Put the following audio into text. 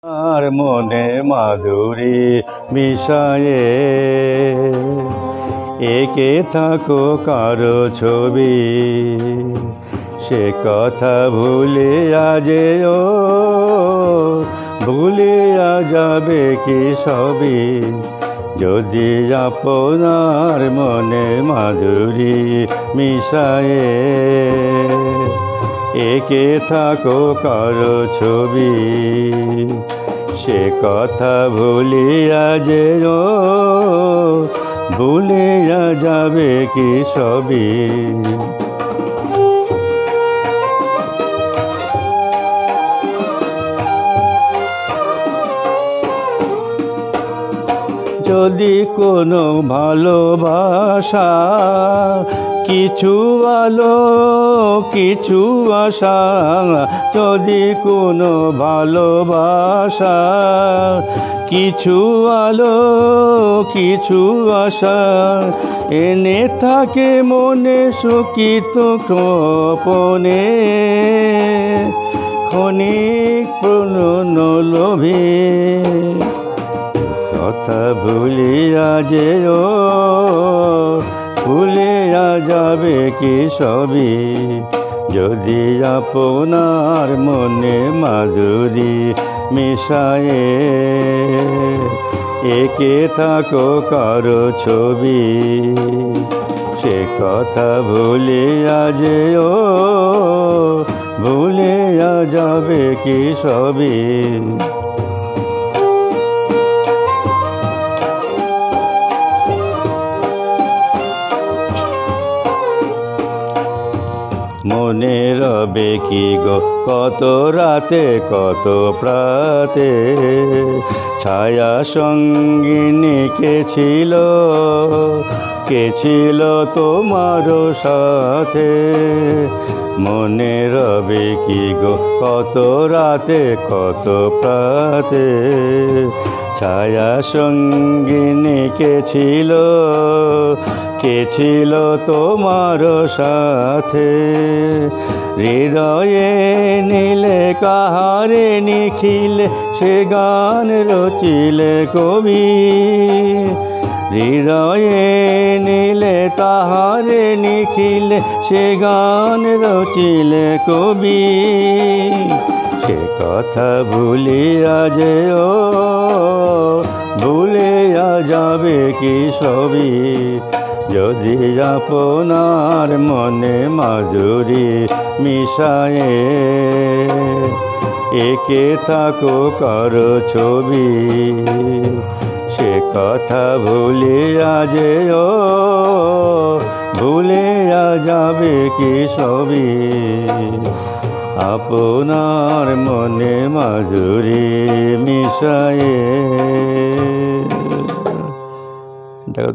আর মনে মাধুরী মিশায়ে একে থাকো কারো ছবি, সে কথা ভুলিয়া যেও, ভুলিয়া যাবে কি সবই, যদি আপনার মনে মাধুরী মিশায়ে একে থাকো কারো ছবি, সে কথা ভুলিয়া যেও, ভুলিয়া যাবে কি সবই। যদি কোনো ভালোবাসা কিছু আলো কিছু আশা, যদি কোনো ভালোবাসা কিছু আলো কিছু আশা এনে থাকে মনে সুখিত গোপনে, ক্ষণিক প্রণন লোভে কথা ভুলিয়া যেও, ভুলিয়া যাবে কি সবই, যদি আপনার মনে মাধুরী মিশায়ে একে থাকো কারো ছবি, সে কথা ভুলিয়া যেও, ভুলিয়া যাবে কি সবই। মনে রবে কি গো কত রাতে কত প্রাতে, ছায়া সঙ্গিনী কে ছিল তোমার সাথে, মনে রবে কি গো কত রাতে কত প্রাতে, ছায়া সঙ্গিনী কে ছিল তোমার সাথে, হৃদয়ে নীলে কাহারে নিখিলে সে গান রচিলে কবি, হৃদয়ে নীলে তাহারে নিখিলে সে গান রচিলে কবি, সে কথা ভুলিয়া যেও, ভুলিয়া যাবে কি সবই, যদি আপনার মনে মাধুরী মিশায়ে একে থাকো কারো ছবি, সে কথা ভুলিয়া যেও, ভুলিয়া যাবে কি সবই, আপনার মনে মাধুরী মিশায়ে। দেখো